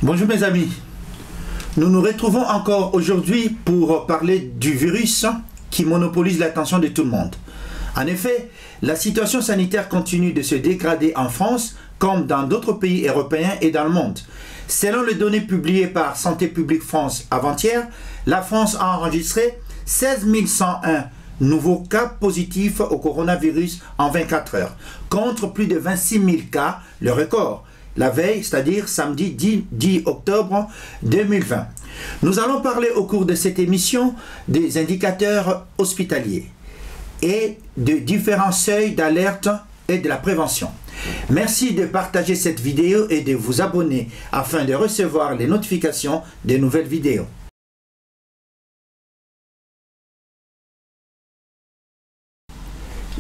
Bonjour mes amis, nous nous retrouvons encore aujourd'hui pour parler du virus qui monopolise l'attention de tout le monde. En effet, la situation sanitaire continue de se dégrader en France comme dans d'autres pays européens et dans le monde. Selon les données publiées par Santé publique France avant-hier, la France a enregistré 16 101 nouveaux cas positifs au coronavirus en 24 heures, contre plus de 26 000 cas, le record, la veille, c'est-à-dire samedi 10 octobre 2020. Nous allons parler au cours de cette émission des indicateurs hospitaliers et de différents seuils d'alerte et de la prévention. Merci de partager cette vidéo et de vous abonner afin de recevoir les notifications des nouvelles vidéos.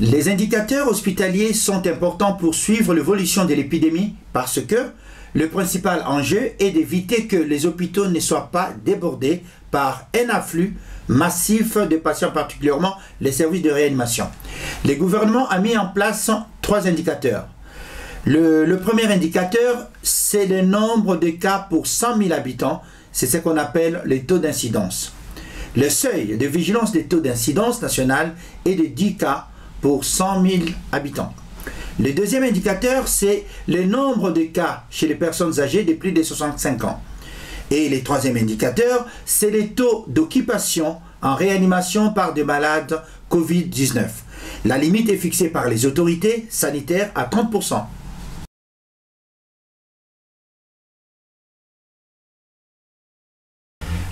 Les indicateurs hospitaliers sont importants pour suivre l'évolution de l'épidémie parce que le principal enjeu est d'éviter que les hôpitaux ne soient pas débordés par un afflux massif de patients, particulièrement les services de réanimation. Le gouvernement a mis en place 3 indicateurs. Le premier indicateur, c'est le nombre de cas pour 100 000 habitants. C'est ce qu'on appelle les taux d'incidence. Le seuil de vigilance des taux d'incidence nationale est de 10 cas pour 100 000 habitants. Le deuxième indicateur, c'est le nombre de cas chez les personnes âgées de plus de 65 ans. Et le troisième indicateur, c'est les taux d'occupation en réanimation par des malades Covid-19. La limite est fixée par les autorités sanitaires à 30%.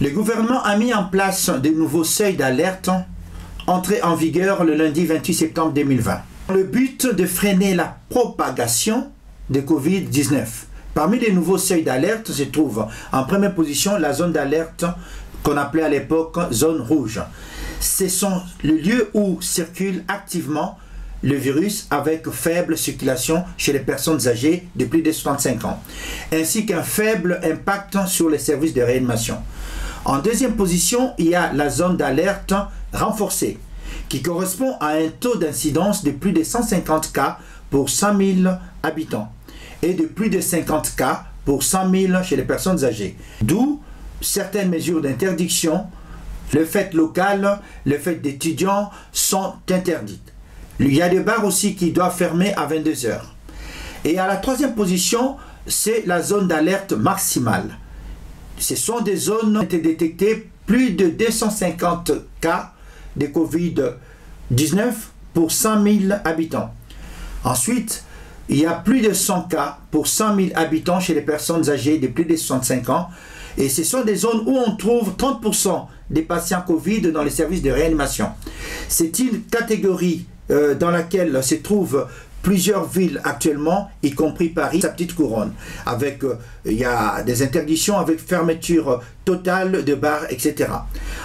Le gouvernement a mis en place de nouveaux seuils d'alerte entrés en vigueur le lundi 28 septembre 2020. Le but de freiner la propagation de Covid-19. Parmi les nouveaux seuils d'alerte se trouve en première position la zone d'alerte qu'on appelait à l'époque zone rouge. Ce sont les lieux où circule activement le virus avec faible circulation chez les personnes âgées de plus de 65 ans, ainsi qu'un faible impact sur les services de réanimation. En deuxième position, il y a la zone d'alerte renforcée, qui correspond à un taux d'incidence de plus de 150 cas pour 100 000 habitants et de plus de 50 cas pour 100 000 chez les personnes âgées. D'où certaines mesures d'interdiction, le fait local, le fait d'étudiants sont interdites. Il y a des bars aussi qui doivent fermer à 22 heures. Et à la troisième position, c'est la zone d'alerte maximale. Ce sont des zones où ont été détectés plus de 250 cas de Covid-19 pour 100 000 habitants. Ensuite, il y a plus de 100 cas pour 100 000 habitants chez les personnes âgées de plus de 65 ans. Et ce sont des zones où on trouve 30% des patients Covid dans les services de réanimation. C'est une catégorie dans laquelle se trouvent plusieurs villes actuellement, y compris Paris, sa petite couronne. Avec, il y a des interdictions avec fermeture totale de bars, etc.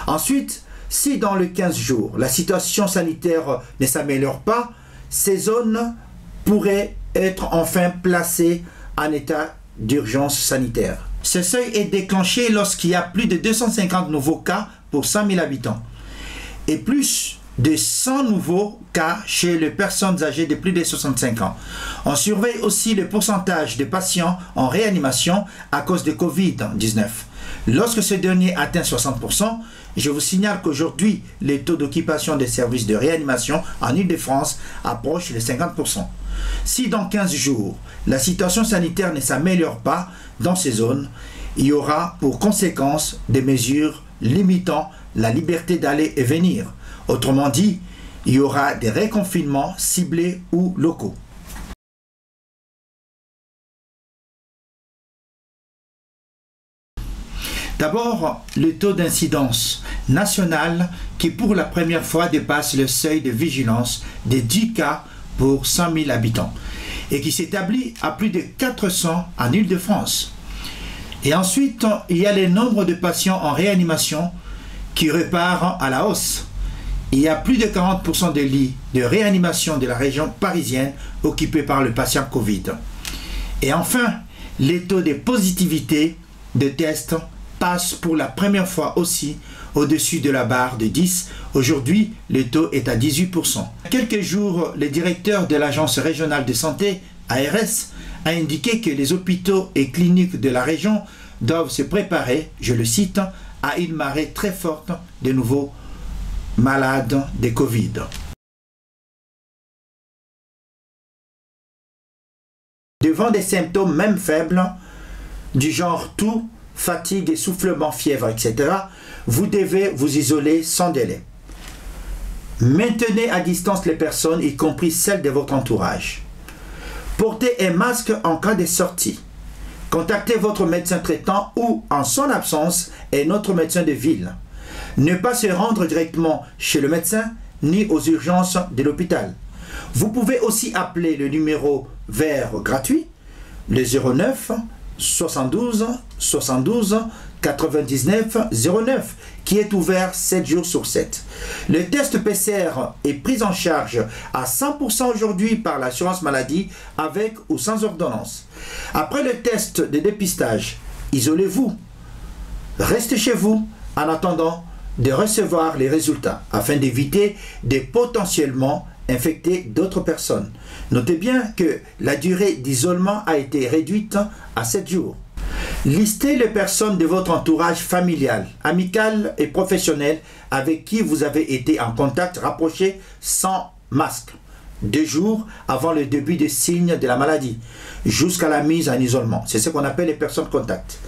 Ensuite, si dans les 15 jours, la situation sanitaire ne s'améliore pas, ces zones pourraient être enfin placées en état d'urgence sanitaire. Ce seuil est déclenché lorsqu'il y a plus de 250 nouveaux cas pour 100 000 habitants et plus de 100 nouveaux cas chez les personnes âgées de plus de 65 ans. On surveille aussi le pourcentage de patients en réanimation à cause de Covid-19. Lorsque ce dernier atteint 60%, je vous signale qu'aujourd'hui, les taux d'occupation des services de réanimation en Île-de-France approchent les 50%. Si dans 15 jours, la situation sanitaire ne s'améliore pas dans ces zones, il y aura pour conséquence des mesures limitant la liberté d'aller et venir. Autrement dit, il y aura des reconfinements ciblés ou locaux. D'abord, le taux d'incidence national qui pour la première fois dépasse le seuil de vigilance de 10 cas pour 100 000 habitants et qui s'établit à plus de 400 en Île-de-France. Et ensuite, il y a le nombre de patients en réanimation qui repart à la hausse. Il y a plus de 40% des lits de réanimation de la région parisienne occupés par le patient Covid. Et enfin, les taux de positivité de tests passent pour la première fois aussi au-dessus de la barre de 10. Aujourd'hui, le taux est à 18%. Il y a quelques jours, le directeur de l'Agence régionale de santé, ARS, a indiqué que les hôpitaux et cliniques de la région doivent se préparer, je le cite, à une marée très forte de nouveaux malades de Covid. Devant des symptômes même faibles, du genre toux, fatigue, essoufflement, fièvre, etc., vous devez vous isoler sans délai. Maintenez à distance les personnes, y compris celles de votre entourage. Portez un masque en cas de sortie. Contactez votre médecin traitant ou, en son absence, un autre médecin de ville. Ne pas se rendre directement chez le médecin ni aux urgences de l'hôpital. Vous pouvez aussi appeler le numéro vert gratuit, le 09 72 72 99 09, qui est ouvert 7 jours sur 7. Le test PCR est pris en charge à 100% aujourd'hui par l'assurance maladie, avec ou sans ordonnance. Après le test de dépistage, isolez-vous. Restez chez vous en attendant de recevoir les résultats afin d'éviter de potentiellement infecter d'autres personnes. Notez bien que la durée d'isolement a été réduite à 7 jours. Listez les personnes de votre entourage familial, amical et professionnel avec qui vous avez été en contact rapproché sans masque, 2 jours avant le début des signes de la maladie, jusqu'à la mise en isolement. C'est ce qu'on appelle les personnes contacts.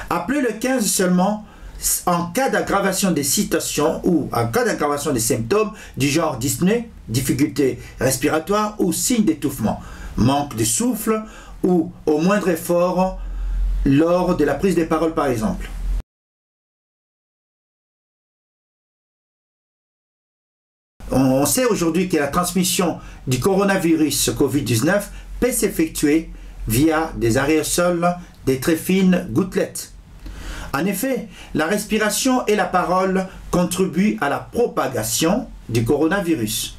Appelez le 15 seulement en cas d'aggravation des situations ou en cas d'aggravation des symptômes du genre dyspnée, difficulté respiratoire ou signe d'étouffement, manque de souffle ou au moindre effort lors de la prise de parole par exemple. On sait aujourd'hui que la transmission du coronavirus Covid-19 peut s'effectuer via des aérosols, des très fines gouttelettes. En effet, la respiration et la parole contribuent à la propagation du coronavirus.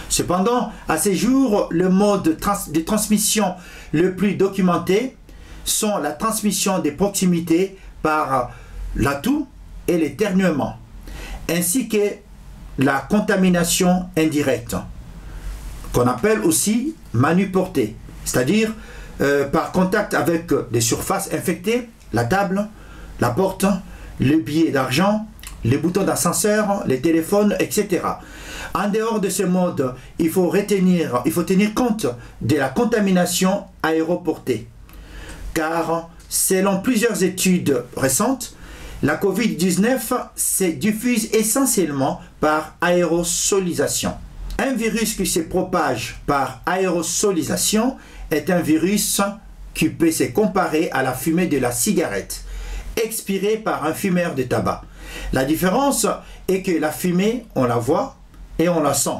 Cependant, à ces jours, le mode de transmission le plus documenté sont la transmission des proximités par la toux et l'éternuement, ainsi que la contamination indirecte, qu'on appelle aussi manuportée, c'est-à-dire par contact avec des surfaces infectées, la table, la porte, le billet d'argent, les boutons d'ascenseur, les téléphones, etc. En dehors de ce mode, il faut tenir compte de la contamination aéroportée. Car, selon plusieurs études récentes, la Covid-19 se diffuse essentiellement par aérosolisation. Un virus qui se propage par aérosolisation est un virus qui peut se comparer à la fumée de la cigarette, expirée par un fumeur de tabac. La différence est que la fumée, on la voit et on la sent.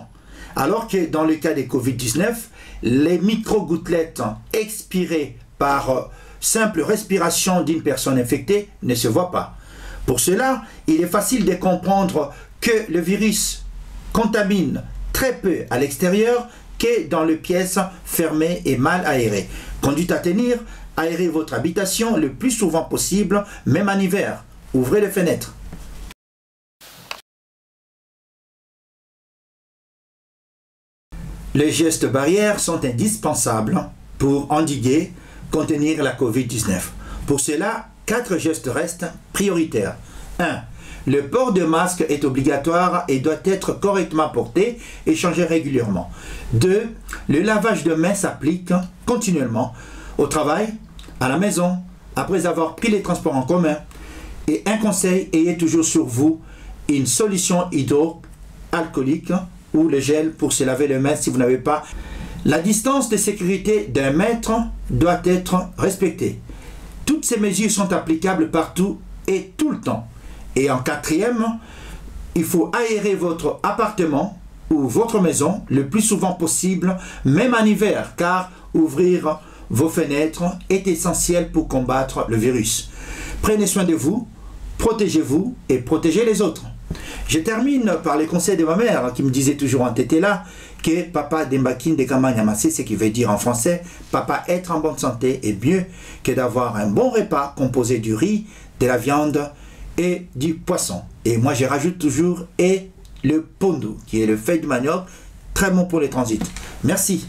Alors que dans le cas des Covid-19, les micro-gouttelettes expirées par simple respiration d'une personne infectée ne se voient pas. Pour cela, il est facile de comprendre que le virus contamine très peu à l'extérieur que dans les pièces fermées et mal aérées. Conduite à tenir, aérez votre habitation le plus souvent possible, même en hiver. Ouvrez les fenêtres. Les gestes barrières sont indispensables pour endiguer, contenir la Covid-19. Pour cela, 4 gestes restent prioritaires. 1. Le port de masque est obligatoire et doit être correctement porté et changé régulièrement. 2. Le lavage de mains s'applique continuellement au travail, à la maison, après avoir pris les transports en commun. Et un conseil, ayez toujours sur vous une solution hydroalcoolique ou le gel pour se laver les mains si vous n'avez pas. La distance de sécurité d'1 mètre doit être respectée. Toutes ces mesures sont applicables partout et tout le temps. Et en 4e, il faut aérer votre appartement ou votre maison le plus souvent possible, même en hiver, car ouvrir vos fenêtres est essentiel pour combattre le virus. Prenez soin de vous, protégez-vous et protégez les autres. Je termine par les conseils de ma mère qui me disait toujours en tété là que papa dembakin de kamanyamase, ce qui veut dire en français papa être en bonne santé est mieux que d'avoir un bon repas composé du riz, de la viande et du poisson. Et moi je rajoute toujours et le pondu qui est le feuille de manioc, très bon pour les transits. Merci.